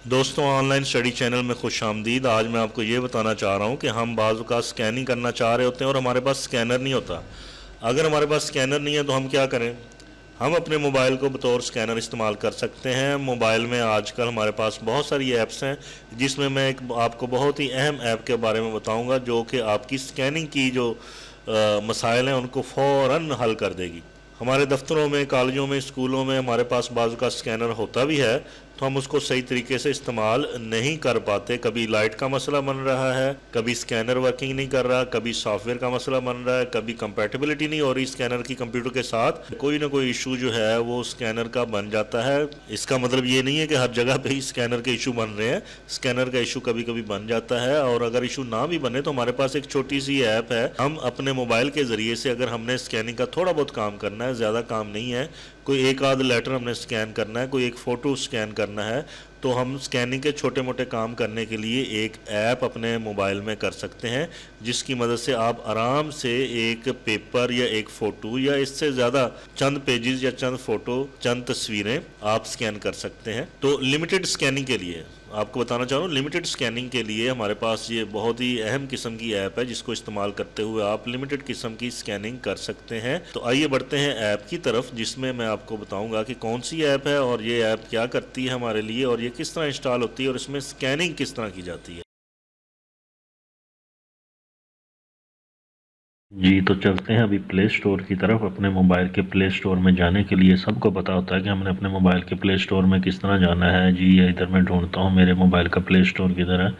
दोस्तों, online study channel में खुशामदीद। आज मैं आपको ये बताना चाह रहा हूँ कि हम बाज़ का स्कैनिंग करना चाह रहे होते हैं और हमारे पास स्कैनर नहीं होता। अगर हमारे पास स्कैनर नहीं है तो हम क्या करें? हम अपने मोबाइल को बतौर स्कैनर इस्तेमाल कर सकते हैं। मोबाइल में आजकल हमारे पास बहुत सारी ऐप्स हैं, जिसमें मैं एक आपको बहुत ही अहम ऐप के बारे में बताऊंगा जो कि आपकी स्कैनिंग की जो मसाइल हैं उनको फ़ौरन हल कर देगी। हमारे दफ्तरों में, कॉलेजों में, स्कूलों में हमारे पास बाजू का स्कैनर होता भी है, तो हम उसको सही तरीके से इस्तेमाल नहीं कर पाते। कभी लाइट का मसला बन रहा है, कभी स्कैनर वर्किंग नहीं कर रहा, कभी सॉफ्टवेयर का मसला बन रहा है, कभी कंपैटिबिलिटी नहीं हो रही स्कैनर की कंप्यूटर के साथ। कोई ना कोई इशू जो है वो स्कैनर का बन जाता है। इसका मतलब ये नहीं है कि हर जगह पे ही स्कैनर के इशू बन रहे हैं। स्कैनर का इशू कभी कभी बन जाता है, और अगर इशू ना भी बने तो हमारे पास एक छोटी सी ऐप है। हम अपने मोबाइल के ज़रिए से, अगर हमने स्कैनिंग का थोड़ा बहुत काम करना है, ज़्यादा काम नहीं है, कोई एक आध लेटर हमने स्कैन करना है, कोई एक फ़ोटो स्कैन करना है, तो हम स्कैनिंग के छोटे मोटे काम करने के लिए एक ऐप अपने मोबाइल में कर सकते हैं, जिसकी मदद से आप आराम से एक पेपर या एक फ़ोटो या इससे ज़्यादा चंद पेजेस या चंद फ़ोटो, चंद तस्वीरें आप स्कैन कर सकते हैं। तो लिमिटेड स्कैनिंग के लिए आपको बताना चाह रहा हूँ, लिमिटेड स्कैनिंग के लिए हमारे पास ये बहुत ही अहम किस्म की ऐप है, जिसको इस्तेमाल करते हुए आप लिमिटेड किस्म की स्कैनिंग कर सकते हैं। तो आइए बढ़ते हैं ऐप की तरफ, जिसमें मैं आपको बताऊंगा कि कौन सी ऐप है और ये ऐप क्या करती है हमारे लिए, और ये किस तरह इंस्टॉल होती है, और इसमें स्कैनिंग किस तरह की जाती है। जी, तो चलते हैं अभी प्ले स्टोर की तरफ। अपने मोबाइल के प्ले स्टोर में जाने के लिए सबको पता होता है कि हमने अपने मोबाइल के प्ले स्टोर में किस तरह जाना है। जी, ये इधर मैं ढूंढता हूँ मेरे मोबाइल का प्ले स्टोर किधर है।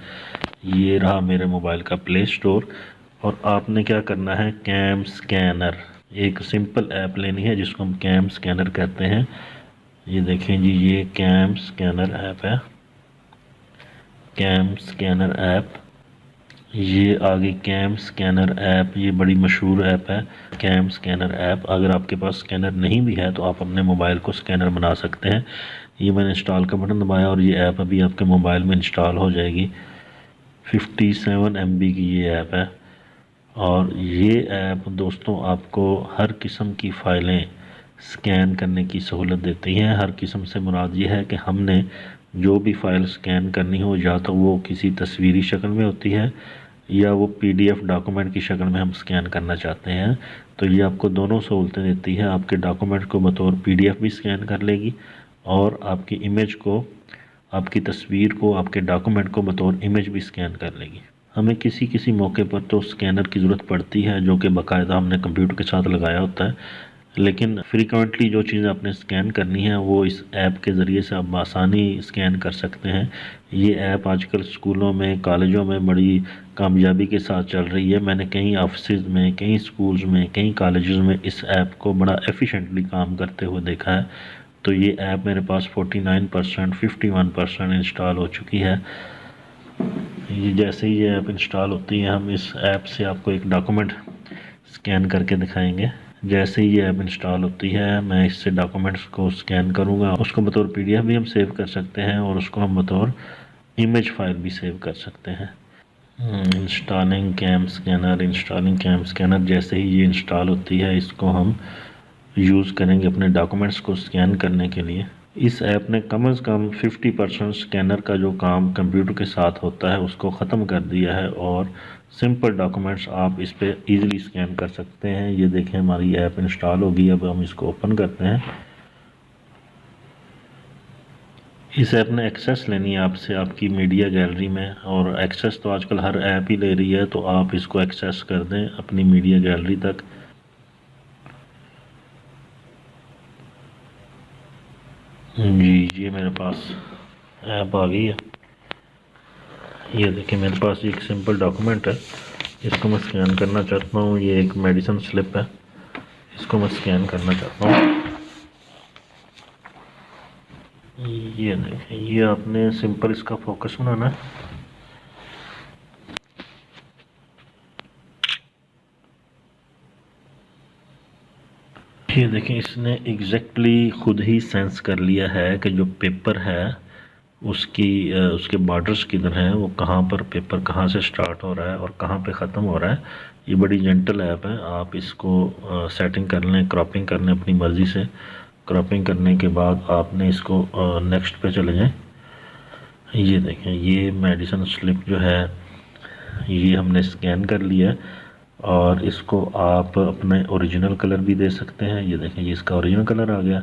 ये रहा मेरे मोबाइल का प्ले स्टोर। और आपने क्या करना है, कैम स्कैनर, एक सिंपल ऐप लेनी है जिसको हम कैम स्कैनर कहते हैं। ये देखें जी, ये कैम स्कैनर ऐप है, कैम स्कैनर ऐप। ये आगे कैम स्कैनर ऐप, ये बड़ी मशहूर ऐप है कैम स्कैनर ऐप। अगर आपके पास स्कैनर नहीं भी है तो आप अपने मोबाइल को स्कैनर बना सकते हैं। ये मैंने इंस्टॉल का बटन दबाया और ये ऐप अभी आपके मोबाइल में इंस्टॉल हो जाएगी। 57 MB की ये ऐप है। और ये ऐप दोस्तों आपको हर किस्म की फ़ाइलें स्कैन करने की सहूलत देती हैं। हर किस्म से मुराद ये है कि हमने जो भी फ़ाइल स्कैन करनी हो, या तो वो किसी तस्वीरी शक्ल में होती है या वो PDF डॉक्यूमेंट की शक्ल में हम स्कैन करना चाहते हैं, तो ये आपको दोनों सहूलतें देती है। आपके डॉक्यूमेंट को बतौर PDF भी स्कैन कर लेगी, और आपकी इमेज को, आपकी तस्वीर को, आपके डॉक्यूमेंट को बतौर इमेज भी स्कैन कर लेगी। हमें किसी किसी मौके पर तो स्कैनर की ज़रूरत पड़ती है, जो कि बाकायदा हमने कंप्यूटर के साथ लगाया होता है। लेकिन फ्रीक्वेंटली जो चीज़ें आपने स्कैन करनी है वो इस ऐप के ज़रिए से आप आसानी स्कैन कर सकते हैं। ये ऐप आजकल स्कूलों में, कॉलेजों में बड़ी कामयाबी के साथ चल रही है। मैंने कई ऑफिस में, कई स्कूल्स में, कई कॉलेजेस में इस ऐप को बड़ा एफिशिएंटली काम करते हुए देखा है। तो ये ऐप मेरे पास 49%, 51% इंस्टॉल हो चुकी है। ये जैसे ही ये ऐप इंस्टॉल होती है, हम इस ऐप से आपको एक डॉक्यूमेंट स्कैन करके दिखाएंगे। जैसे ही ये ऐप इंस्टॉल होती है, मैं इससे डॉक्यूमेंट्स को स्कैन करूँगा। उसको बतौर PDF भी हम सेव कर सकते हैं, और उसको हम बतौर इमेज फाइल भी सेव कर सकते हैं। Installing CamScanner, installing CamScanner. जैसे ही ये इंस्टॉल होती है, इसको हम यूज़ करेंगे अपने डॉक्यूमेंट्स को स्कैन करने के लिए। इस ऐप ने कम से कम 50% स्कैनर का जो काम कंप्यूटर के साथ होता है उसको ख़त्म कर दिया है, और सिंपल डॉक्यूमेंट्स आप इस पर ईज़िली स्कैन कर सकते हैं। ये देखें, हमारी ऐप इंस्टॉल होगी। अब हम इसको ओपन करते हैं। इस ऐप ने एक्सेस लेनी है आपसे आपकी मीडिया गैलरी में, और एक्सेस तो आजकल हर ऐप ही ले रही है, तो आप इसको एक्सेस कर दें अपनी मीडिया गैलरी तक। जी, ये मेरे पास ऐप आ गई है। ये देखिए, मेरे पास एक सिंपल डॉक्यूमेंट है, इसको मैं स्कैन करना चाहता हूँ। ये एक मेडिसिन स्लिप है, इसको मैं स्कैन करना चाहता हूँ। ये देखें, ये आपने सिंपल इसका फोकस बनाना है। ये देखें, इसने एग्जैक्टली खुद ही सेंस कर लिया है कि जो पेपर है उसकी उसके बॉर्डर्स किधर हैं, वो कहाँ पर पेपर कहाँ से स्टार्ट हो रहा है और कहाँ पे ख़त्म हो रहा है। ये बड़ी जेंटल ऐप है। आप इसको सेटिंग कर लें, क्रॉपिंग कर लें अपनी मर्ज़ी से। क्रॉपिंग करने के बाद आपने इसको नेक्स्ट पे चले जाएं। ये देखें, ये मेडिसिन स्लिप जो है ये हमने स्कैन कर लिया है और इसको आप अपने ओरिजिनल कलर भी दे सकते हैं। ये देखें, ये इसका ओरिजिनल कलर आ गया।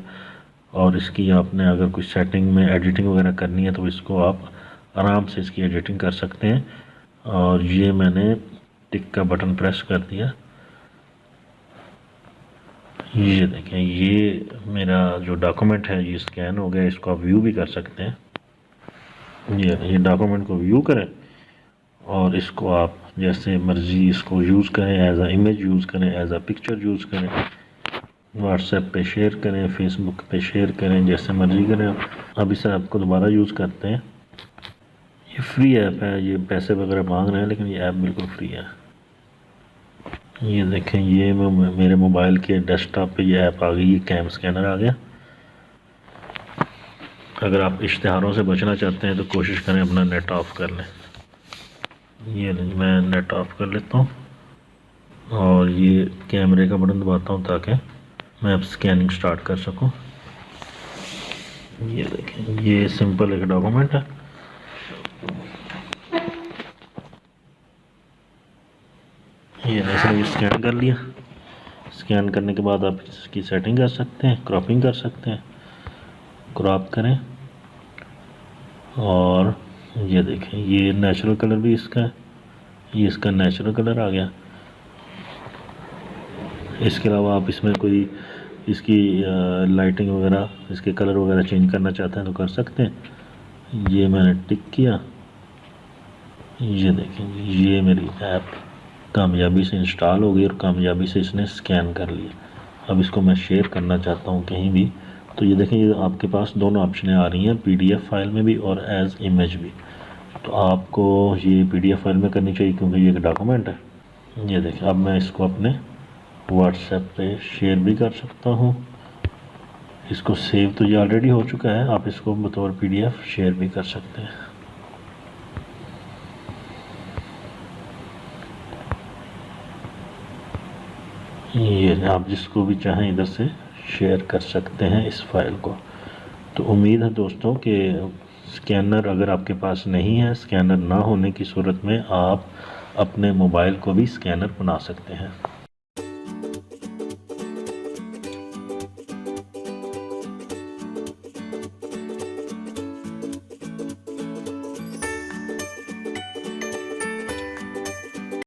और इसकी आपने अगर कुछ सेटिंग में एडिटिंग वगैरह करनी है तो इसको आप आराम से इसकी एडिटिंग कर सकते हैं। और ये मैंने टिक का बटन प्रेस कर दिया। ये देखें, ये मेरा जो डॉक्यूमेंट है ये स्कैन हो गया। इसको आप व्यू भी कर सकते हैं। ये डॉक्यूमेंट को व्यू करें और इसको आप जैसे मर्ज़ी इसको यूज़ करें, एज आ इमेज यूज़ करें, एज आ पिक्चर यूज़ करें, व्हाट्सएप पे शेयर करें, फेसबुक पे शेयर करें, जैसे मर्ज़ी करें। अब इसे आपको दोबारा यूज़ करते हैं। ये फ्री ऐप है, ये पैसे वगैरह मांग रहे हैं लेकिन ये ऐप बिल्कुल फ्री है। ये देखें, ये मेरे मोबाइल के डेस्कटॉप पे ये ऐप आ गई, ये कैम स्कैनर आ गया। अगर आप इश्तिहारों से बचना चाहते हैं तो कोशिश करें अपना नेट ऑफ़ कर लें। ये मैं नेट ऑफ़ कर लेता हूँ और ये कैमरे का बटन दबाता हूँ ताकि मैं अब स्कैनिंग स्टार्ट कर सकूँ। ये देखें, ये सिंपल एक डॉक्यूमेंट है। ये ऐसे स्कैन कर लिया। स्कैन करने के बाद आप इसकी सेटिंग कर सकते हैं, क्रॉपिंग कर सकते हैं। क्रॉप करें और ये देखें, ये नेचुरल कलर भी इसका है, ये इसका नेचुरल कलर आ गया। इसके अलावा आप इसमें कोई इसकी लाइटिंग वगैरह, इसके कलर वगैरह चेंज करना चाहते हैं तो कर सकते हैं। ये मैंने टिक किया। ये देखें, ये मेरी ऐप कामयाबी से इंस्टॉल हो गई और कामयाबी से इसने स्कैन कर लिया। अब इसको मैं शेयर करना चाहता हूँ कहीं भी, तो ये देखें, ये आपके पास दोनों ऑप्शनें आ रही हैं, PDF फाइल में भी और एज इमेज भी। तो आपको ये PDF फाइल में करनी चाहिए क्योंकि ये एक डॉक्यूमेंट है। ये देखें, अब मैं इसको अपने व्हाट्सएप पे शेयर भी कर सकता हूँ। इसको सेव तो ये ऑलरेडी हो चुका है, आप इसको बतौर PDF शेयर भी कर सकते हैं। ये आप जिसको भी चाहें इधर से शेयर कर सकते हैं इस फाइल को। तो उम्मीद है दोस्तों कि स्कैनर अगर आपके पास नहीं है, स्कैनर ना होने की सूरत में आप अपने मोबाइल को भी स्कैनर बना सकते हैं।